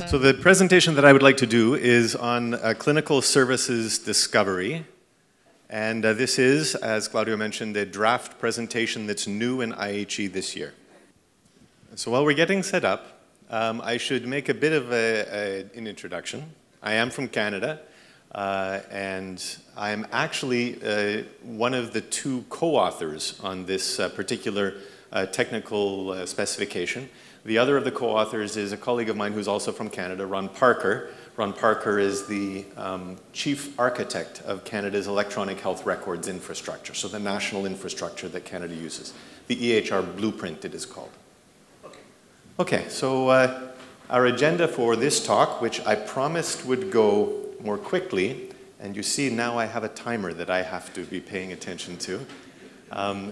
So the presentation that I would like to do is on clinical services discovery. And this is, as Claudio mentioned, a draft presentation that's new in IHE this year. So while we're getting set up, I should make a bit of an introduction. I am from Canada, and I'm actually one of the two co-authors on this particular technical specification. The other of the co-authors is a colleague of mine who's also from Canada, Ron Parker. Ron Parker is the chief architect of Canada's electronic health records infrastructure, so the national infrastructure that Canada uses. The EHR blueprint, it is called. Okay, so our agenda for this talk, which I promised would go more quickly, and you see now I have a timer that I have to be paying attention to.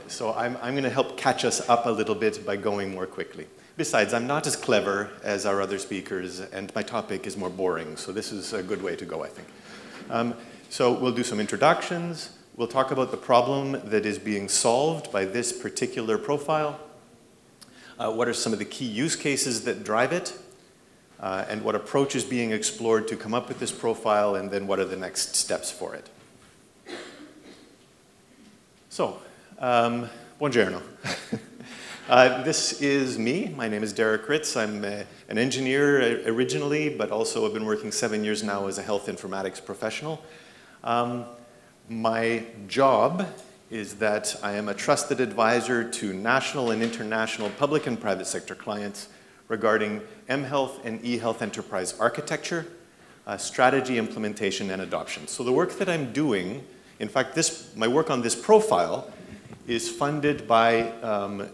So I'm going to help catch us up a little bit by going more quickly. Besides, I'm not as clever as our other speakers, and my topic is more boring, so this is a good way to go, I think. So we'll do some introductions. We'll talk about the problem that is being solved by this particular profile. What are some of the key use cases that drive it? And what approach is being explored to come up with this profile, and then what are the next steps for it? So, buongiorno. This is me. My name is Ritz. I'm an engineer originally, but also have been working 7 years now as a health informatics professional. My job is that I am a trusted advisor to national and international public and private sector clients regarding mHealth and eHealth enterprise architecture, strategy, implementation, and adoption. So the work that I'm doing, in fact, my work on this profile is funded by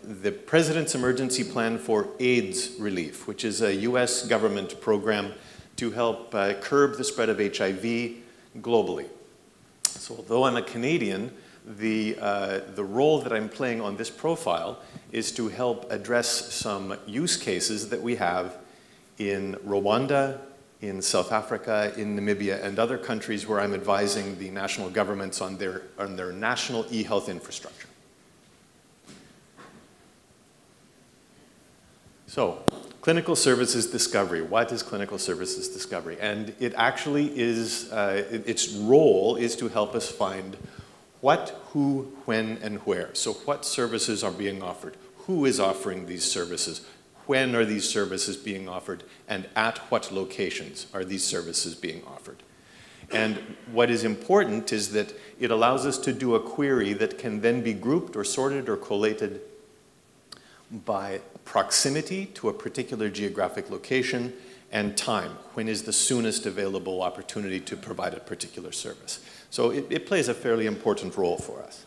the President's Emergency Plan for AIDS Relief, which is a US government program to help curb the spread of HIV globally. So although I'm a Canadian, the role that I'm playing on this profile is to help address some use cases that we have in Rwanda, in South Africa, in Namibia, and other countries where I'm advising the national governments on their national e-health infrastructure. So, clinical services discovery. What is clinical services discovery? And it actually is, its role is to help us find what, who, when, and where. So what services are being offered? Who is offering these services? When are these services being offered? And at what locations are these services being offered? And what is important is that it allows us to do a query that can then be grouped or sorted or collated by proximity to a particular geographic location and time. When is the soonest available opportunity to provide a particular service? So it plays a fairly important role for us.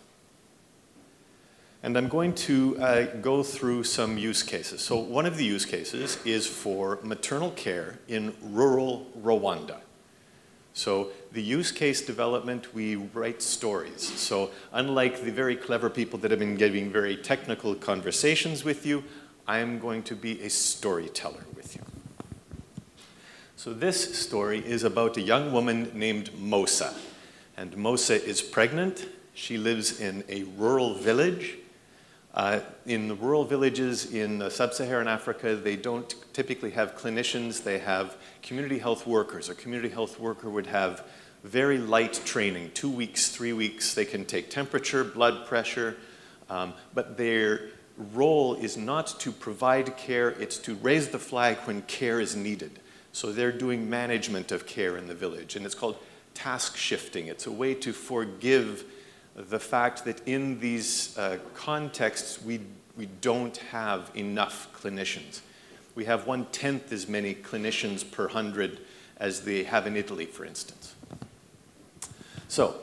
And I'm going to go through some use cases. So one of the use cases is for maternal care in rural Rwanda. So the use case development, we write stories. So unlike the very clever people that have been giving very technical conversations with you, I'm going to be a storyteller with you. So this story is about a young woman named Mosa. And Mosa is pregnant. She lives in a rural village. In the rural villages in sub-Saharan Africa, they don't typically have clinicians. They have community health workers. A community health worker would have very light training, 2 weeks, 3 weeks. They can take temperature, blood pressure, but their role is not to provide care. It's to raise the flag when care is needed. So they're doing management of care in the village, and it's called task shifting. It's a way to forgive the fact that in these contexts, we don't have enough clinicians. We have 1/10 as many clinicians per 100 as they have in Italy, for instance. So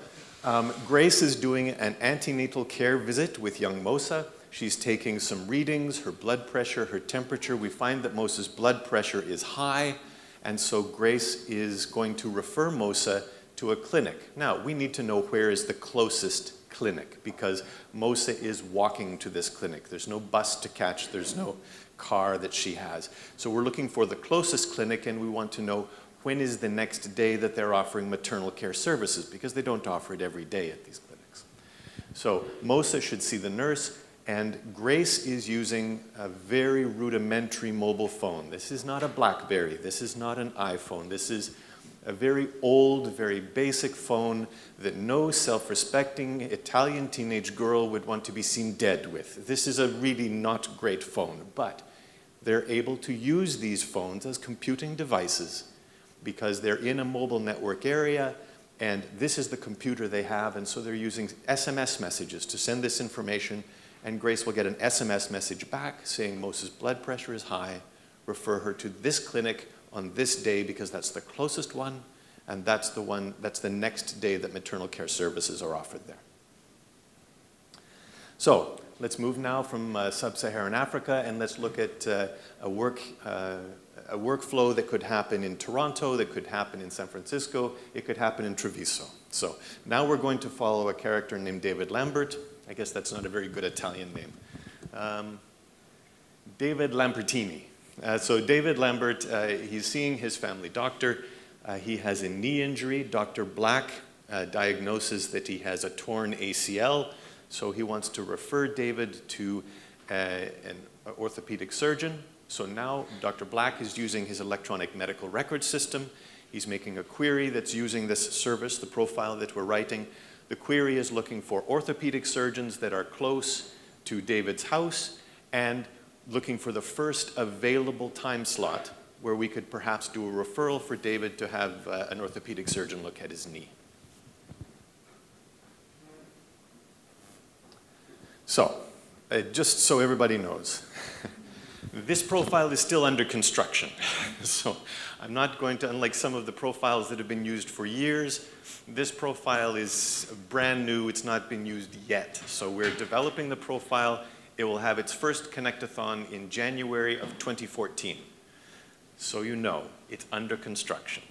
Grace is doing an antenatal care visit with young Mosa. She's taking some readings, her blood pressure, her temperature. We find that Mosa's blood pressure is high, and so Grace is going to refer Mosa to a clinic. Now, we need to know where is the closest clinic, because Mosa is walking to this clinic. There's no bus to catch, there's no car that she has. So we're looking for the closest clinic, and we want to know when is the next day that they're offering maternal care services, because they don't offer it every day at these clinics. So Mosa should see the nurse, and Grace is using a very rudimentary mobile phone. This is not a BlackBerry. This is not an iPhone. This is a very old, very basic phone that no self-respecting Italian teenage girl would want to be seen dead with. This is a really not great phone, but they're able to use these phones as computing devices because they're in a mobile network area, and this is the computer they have, and so they're using SMS messages to send this information, and Grace will get an SMS message back saying Mosa's blood pressure is high, refer her to this clinic on this day because that's the closest one, and that's the next day that maternal care services are offered there. So let's move now from sub-Saharan Africa, and let's look at a workflow that could happen in Toronto, that could happen in San Francisco, it could happen in Treviso. So now we're going to follow a character named David Lambert. I guess that's not a very good Italian name. David Lambertini. So David Lambert, he's seeing his family doctor. He has a knee injury. Dr. Black diagnoses that he has a torn ACL. So he wants to refer David to an orthopedic surgeon. So now Dr. Black is using his electronic medical record system. He's making a query that's using this service, the profile that we're writing. The query is looking for orthopedic surgeons that are close to David's house and looking for the first available time slot where we could perhaps do a referral for David to have an orthopedic surgeon look at his knee. So, just so everybody knows, this profile is still under construction. So I'm not going to, unlike some of the profiles that have been used for years, this profile is brand new, it's not been used yet. So we're developing the profile. It will have its first Connectathon in January of 2014. So you know, it's under construction.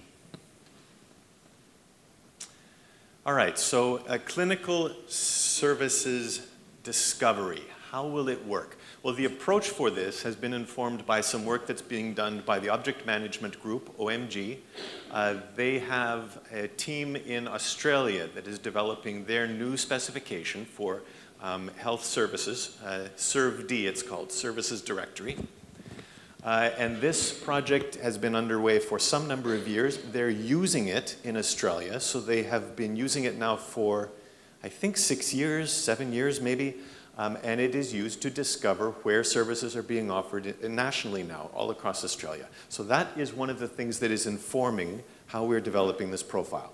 All right, so clinical services discovery. How will it work? Well, the approach for this has been informed by some work that's being done by the Object Management Group, OMG. They have a team in Australia that is developing their new specification for health services, ServD it's called, Services Directory. And this project has been underway for some number of years. They're using it in Australia, so they have been using it now for, I think, 6 years, 7 years maybe, and it is used to discover where services are being offered nationally now, all across Australia. So that is one of the things that is informing how we're developing this profile.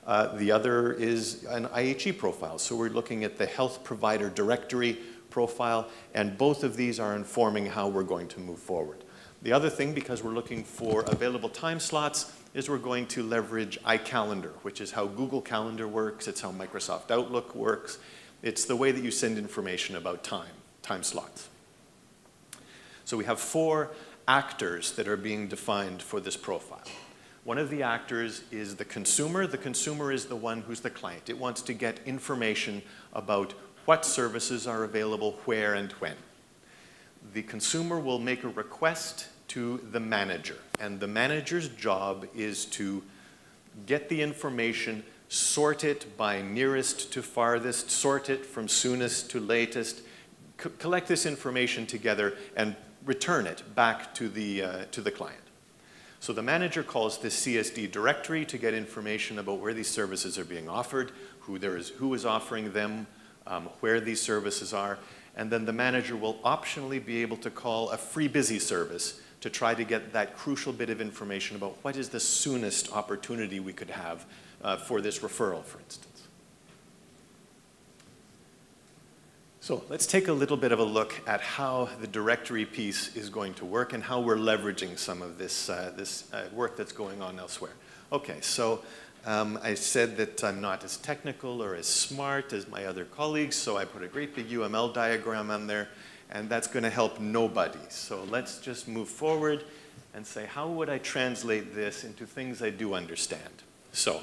The other is an IHE profile. So we're looking at the Health Provider Directory profile, and both of these are informing how we're going to move forward. The other thing, because we're looking for available time slots, is we're going to leverage iCalendar, which is how Google Calendar works. It's how Microsoft Outlook works. It's the way that you send information about time slots. So we have 4 actors that are being defined for this profile. One of the actors is the consumer. The consumer is the one who's the client. It wants to get information about what services are available, where, and when. The consumer will make a request to the manager, and the manager's job is to get the information, sort it by nearest to farthest, sort it from soonest to latest, collect this information together, and return it back to the client. So the manager calls this CSD directory to get information about where these services are being offered, who is offering them, where these services are, and then the manager will optionally be able to call a free busy service to try to get that crucial bit of information about what is the soonest opportunity we could have for this referral, for instance. So let's take a little bit of a look at how the directory piece is going to work and how we're leveraging some of this, work that's going on elsewhere. Okay, so I said that I'm not as technical or as smart as my other colleagues, so I put a great big UML diagram on there, and that's going to help nobody. So let's just move forward and say, how would I translate this into things I do understand? So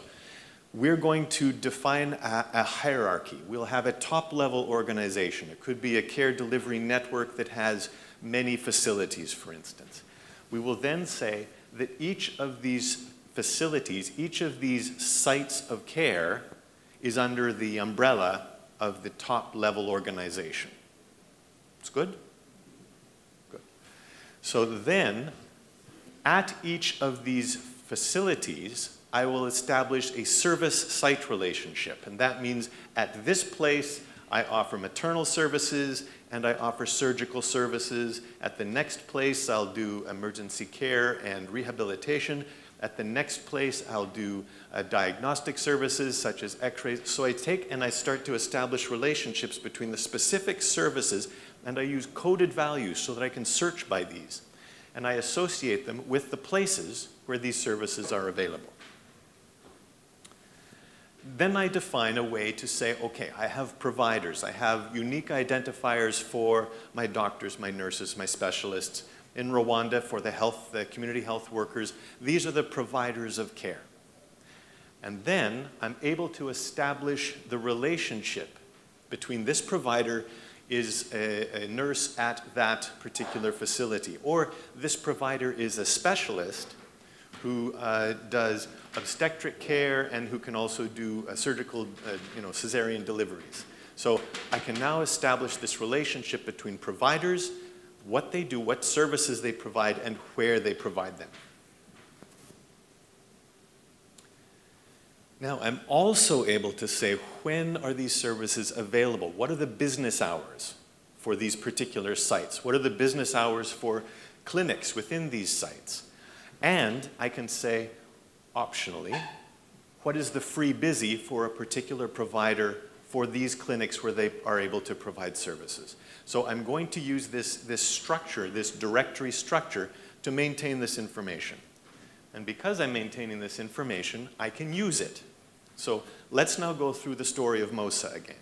we're going to define a hierarchy. We'll have a top-level organization. It could be a care delivery network that has many facilities, for instance. We will then say that each of these facilities, each of these sites of care is under the umbrella of the top-level organization. It's good? Good. So then, at each of these facilities, I will establish a service-site relationship. And that means at this place, I offer maternal services and I offer surgical services. At the next place, I'll do emergency care and rehabilitation. At the next place, I'll do diagnostic services such as x-rays. So I take and I start to establish relationships between the specific services, and I use coded values so that I can search by these. And I associate them with the places where these services are available. Then I define a way to say, okay, I have providers. I have unique identifiers for my doctors, my nurses, my specialists. In Rwanda, for the community health workers, these are the providers of care. And then I'm able to establish the relationship between this provider is a nurse at that particular facility, or this provider is a specialist who does obstetric care and who can also do surgical, cesarean deliveries. So I can now establish this relationship between providers, what they do, what services they provide, and where they provide them. Now, I'm also able to say, when are these services available? What are the business hours for these particular sites? What are the business hours for clinics within these sites? And I can say, optionally, what is the free busy for a particular provider for these clinics where they are able to provide services? So I'm going to use this structure, this directory structure, to maintain this information. And because I'm maintaining this information, I can use it. So let's now go through the story of MOSA again.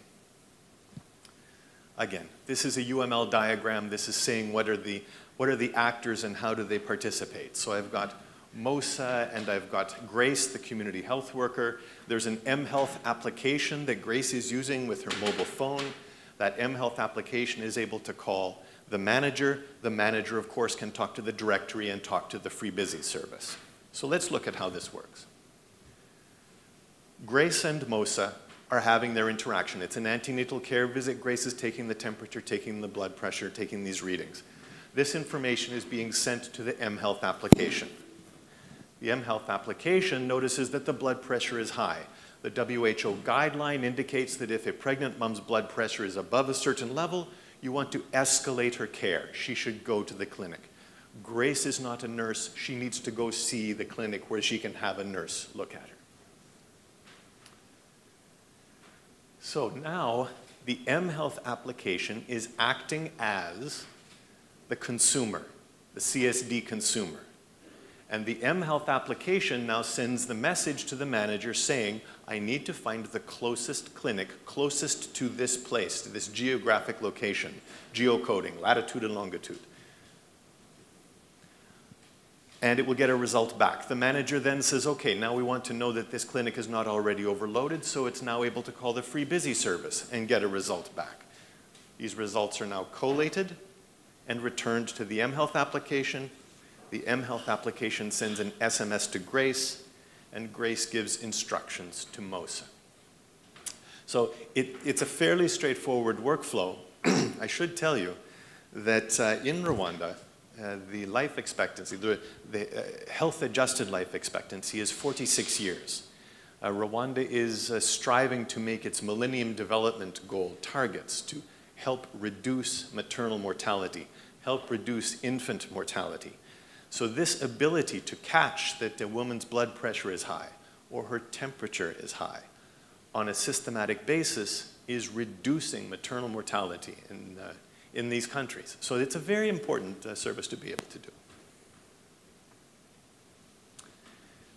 Again, this is a UML diagram. This is saying what are the actors and how do they participate. So I've got MOSA and I've got Grace, the community health worker. There's an mHealth application that Grace is using with her mobile phone. That mHealth application is able to call the manager. The manager, of course, can talk to the directory and talk to the free busy service. So let's look at how this works. Grace and MOSA are having their interaction. It's an antenatal care visit. Grace is taking the temperature, taking the blood pressure, taking these readings. This information is being sent to the mHealth application. The mHealth application notices that the blood pressure is high. The WHO guideline indicates that if a pregnant mom's blood pressure is above a certain level, you want to escalate her care. She should go to the clinic. Grace is not a nurse. She needs to go see the clinic where she can have a nurse look at her. So now the mHealth application is acting as the consumer, the CSD consumer. And the mHealth application now sends the message to the manager saying, I need to find the closest clinic, closest to this place, to this geographic location, geocoding, latitude and longitude. And it will get a result back. The manager then says, okay, now we want to know that this clinic is not already overloaded, so it's now able to call the free busy service and get a result back. These results are now collated and returned to the mHealth application. The mHealth application sends an SMS to Grace, and Grace gives instructions to MOSA. So it's a fairly straightforward workflow. I should tell you that in Rwanda, the life expectancy, the health-adjusted life expectancy is 46 years. Rwanda is striving to make its Millennium Development Goal targets to help reduce maternal mortality, help reduce infant mortality. So this ability to catch that a woman's blood pressure is high or her temperature is high on a systematic basis is reducing maternal mortality in these countries. So it's a very important service to be able to do.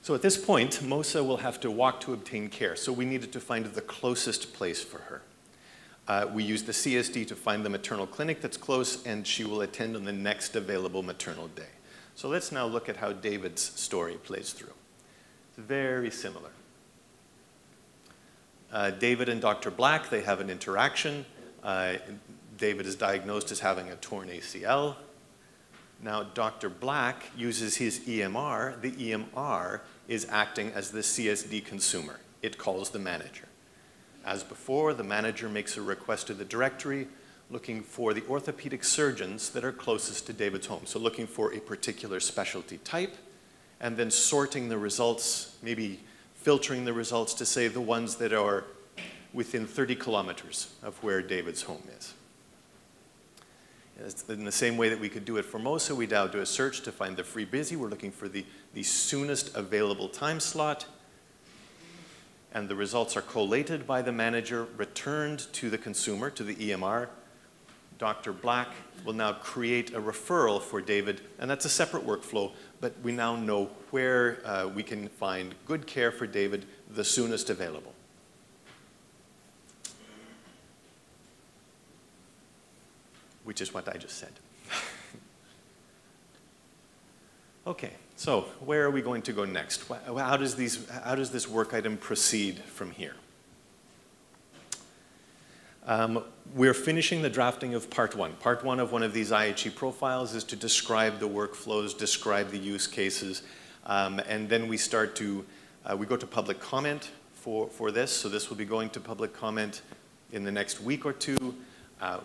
So at this point, MOSA will have to walk to obtain care. So we needed to find the closest place for her. We used the CSD to find the maternal clinic that's close, and she will attend on the next available maternal day. So let's now look at how David's story plays through. It's very similar. David and Dr. Black, they have an interaction. David is diagnosed as having a torn ACL. Now, Dr. Black uses his EMR. The EMR is acting as the CSD consumer. It calls the manager. As before, the manager makes a request to the directory looking for the orthopedic surgeons that are closest to David's home. So looking for a particular specialty type, and then sorting the results, maybe filtering the results to say the ones that are within 30 kilometers of where David's home is. In the same way that we could do it for MOSA, we now do a search to find the free busy. We're looking for the soonest available time slot, and the results are collated by the manager, returned to the consumer, to the EMR. Dr. Black will now create a referral for David, and that's a separate workflow, but we now know where we can find good care for David the soonest available. Which is what I just said. Okay, so where are we going to go next? How does this work item proceed from here? We're finishing the drafting of part one. Part one of one of these IHE profiles is to describe the workflows, describe the use cases, and then we start to, we go to public comment for this. So this will be going to public comment in the next week or two.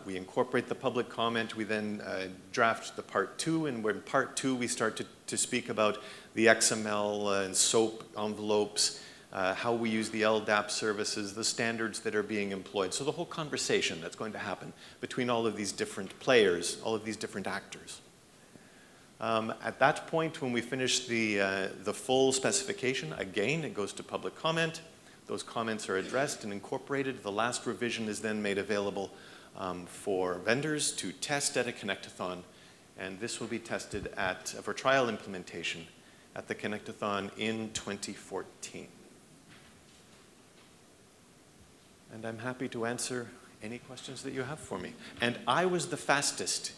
We incorporate the public comment. We then draft the part two, and in part two we start to speak about the XML and SOAP envelopes, how we use the LDAP services, the standards that are being employed. So the whole conversation that's going to happen between all of these different players, all of these different actors. At that point, when we finish the full specification, again, it goes to public comment. Those comments are addressed and incorporated. The last revision is then made available for vendors to test at a Connectathon, and this will be tested for trial implementation at the Connectathon in 2014. And I'm happy to answer any questions that you have for me. And I was the fastest.